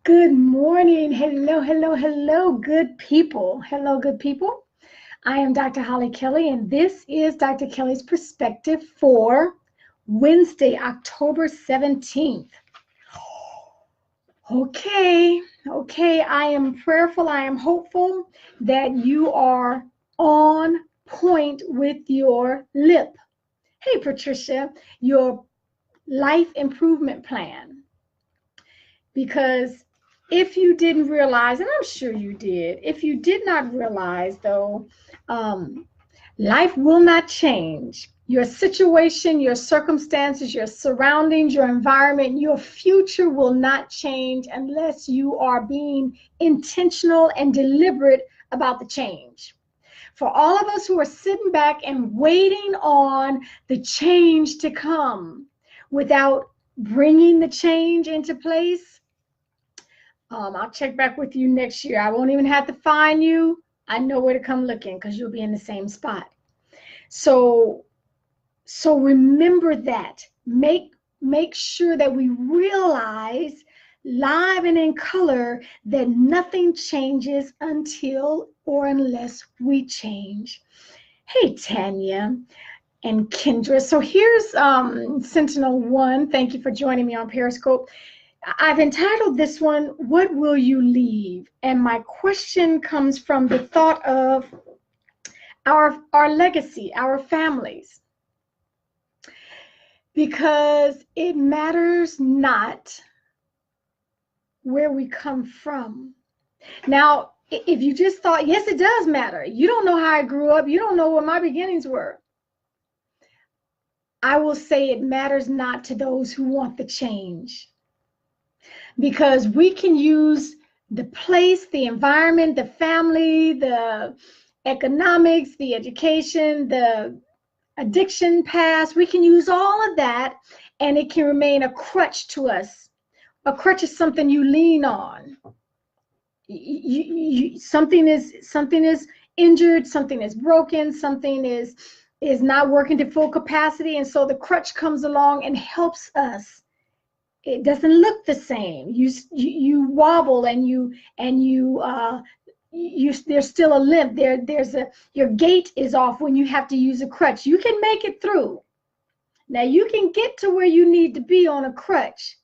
Good morning. Hello, hello, hello, good people. Hello, good people. I am Dr. Hollie Kelly, and this is Dr. Kelly's perspective for Wednesday, October 17th. Okay. I am prayerful. I am hopeful that you are on point with your lip. Hey, Patricia, your life improvement plan. Because if you didn't realize, and I'm sure you did, if you did not realize, though, life will not change. Your situation, your circumstances, your surroundings, your environment, your future will not change unless you are being intentional and deliberate about the change. For all of us who are sitting back and waiting on the change to come without bringing the change into place, I'll check back with you next year. I won't even have to find you. I know where to come looking because you'll be in the same spot. So remember that. Make sure that we realize live and in color that nothing changes until or unless we change. Hey, Tanya and Kendra. So here's Sentinel 1. Thank you for joining me on Periscope. I've entitled this one, What Will You Leave? And my question comes from the thought of our legacy, our families. Because it matters not where we come from. Now, if you just thought, yes, it does matter. You don't know how I grew up. You don't know what my beginnings were. I will say it matters not to those who want the change. Because we can use the place, the environment, the family, the economics, the education, the addiction past. We can use all of that, and it can remain a crutch to us. A crutch is something you lean on. Something is injured, something is broken, something is not working to full capacity, and so the crutch comes along and helps us. It doesn't look the same. You wobble and there's still a limp. Your gait is off when you have to use a crutch. You can make it through. Now you can get to where you need to be on a crutch,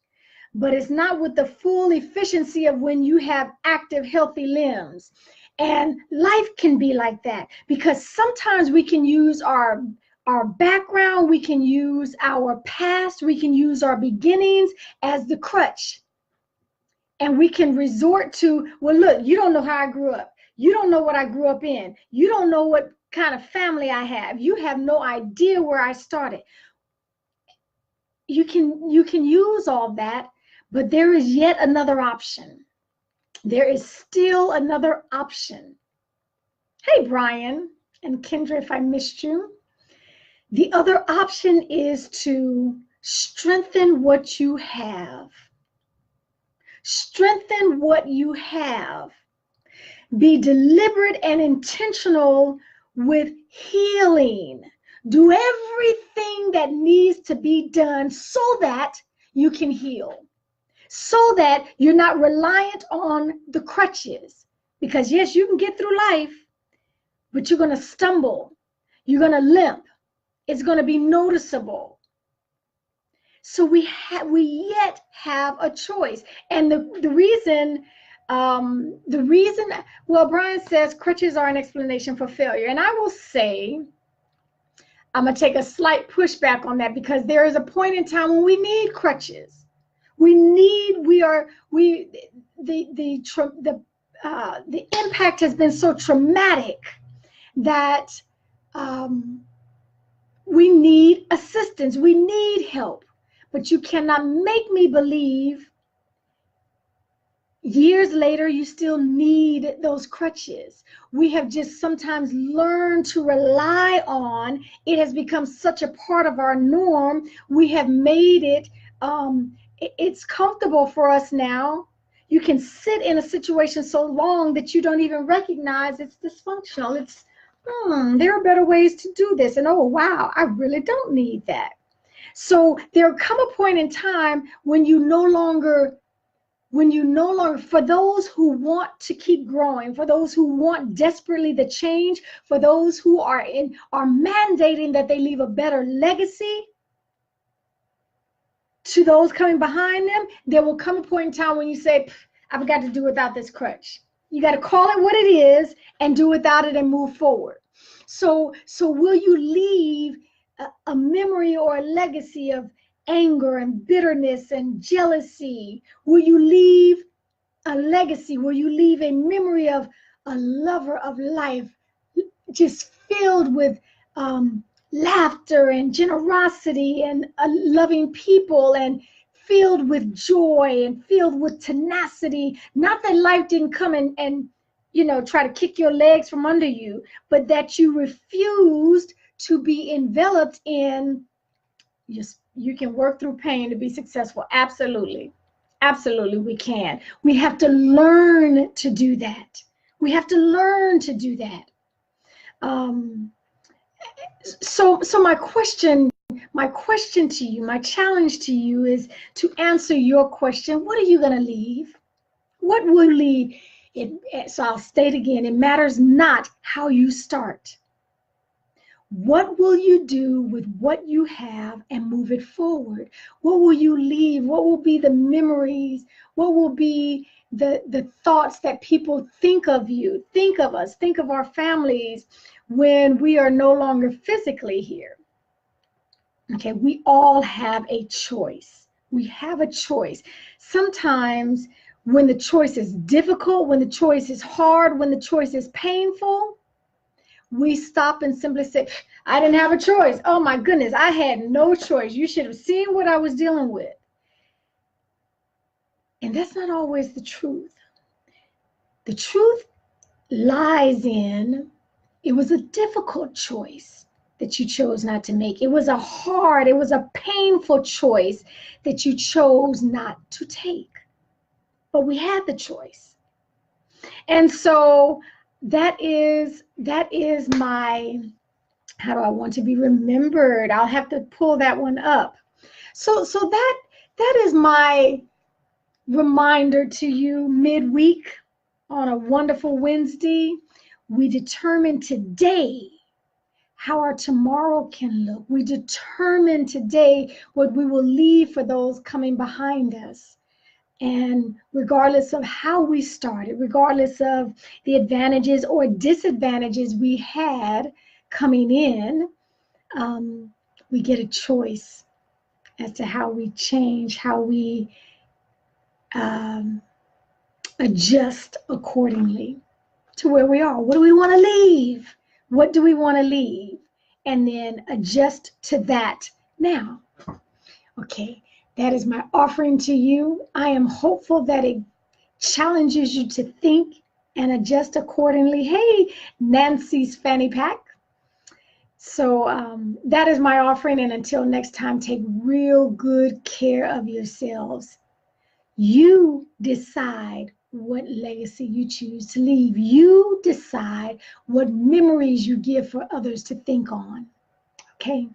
but it's not with the full efficiency of when you have active, healthy limbs. And life can be like that because sometimes we can use our background, we can use our past, we can use our beginnings as the crutch. And we can resort to, well, look, you don't know how I grew up. You don't know what I grew up in. You don't know what kind of family I have. You have no idea where I started. You can use all that, but there is yet another option. There is still another option. Hey, Brian and Kendra, if I missed you. The other option is to strengthen what you have. Strengthen what you have. Be deliberate and intentional with healing. Do everything that needs to be done so that you can heal. So that you're not reliant on the crutches. Because yes, you can get through life, but you're going to stumble. You're going to limp. It's going to be noticeable. So we yet have a choice. And the reason, well, Brian says crutches are an explanation for failure. And I will say, I'm going to take a slight pushback on that because there is a point in time when we need crutches. The impact has been so traumatic that we need assistance. We need help. But you cannot make me believe years later you still need those crutches. We have just sometimes learned to rely on. It has become such a part of our norm. We have made it, it's comfortable for us now. You can sit in a situation so long that you don't even recognize it's dysfunctional. It's, there are better ways to do this. And oh, wow, I really don't need that. So there come a point in time when you no longer when you no longer, for those who want to keep growing, for those who want desperately the change, for those who are mandating that they leave a better legacy to those coming behind them, there will come a point in time when you say, I've got to do without this crutch. You got to call it what it is and do without it and move forward. So will you leave a memory or a legacy of anger and bitterness and jealousy? Will you leave a legacy? Will you leave a memory of a lover of life, just filled with laughter and generosity and loving people, and filled with joy and filled with tenacity? Not that life didn't come and try to kick your legs from under you, but that you refused to be enveloped in. You can work through pain to be successful. Absolutely. Absolutely, we can. We have to learn to do that. We have to learn to do that. So my question to you, my challenge to you is to answer your question. What are you going to leave? What will leave? So I'll state again, it matters not how you start. What will you do with what you have and move it forward? What will you leave? What will be the memories? What will be the thoughts that people think of you, think of us, think of our families when we are no longer physically here? Okay, we all have a choice. We have a choice. Sometimes when the choice is difficult, when the choice is hard, when the choice is painful, we stop and simply say, I didn't have a choice. Oh my goodness, I had no choice. You should have seen what I was dealing with. And that's not always the truth. The truth lies in, it was a difficult choice that you chose not to make. It was a painful choice that you chose not to take. But we had the choice. And so that is my, how do I want to be remembered? I'll have to pull that one up. So that is my reminder to you midweek on a wonderful Wednesday. We determine today how our tomorrow can look. We determine today what we will leave for those coming behind us. And regardless of how we started, regardless of the advantages or disadvantages we had coming in, we get a choice as to how we change, how we adjust accordingly to where we are. What do we want to leave? What do we want to leave? And then adjust to that now. Okay. That is my offering to you. I am hopeful that it challenges you to think and adjust accordingly. Hey, Nancy's fanny pack. So that is my offering. And until next time, take real good care of yourselves. You decide what legacy you choose to leave. You decide what memories you give for others to think on. Okay.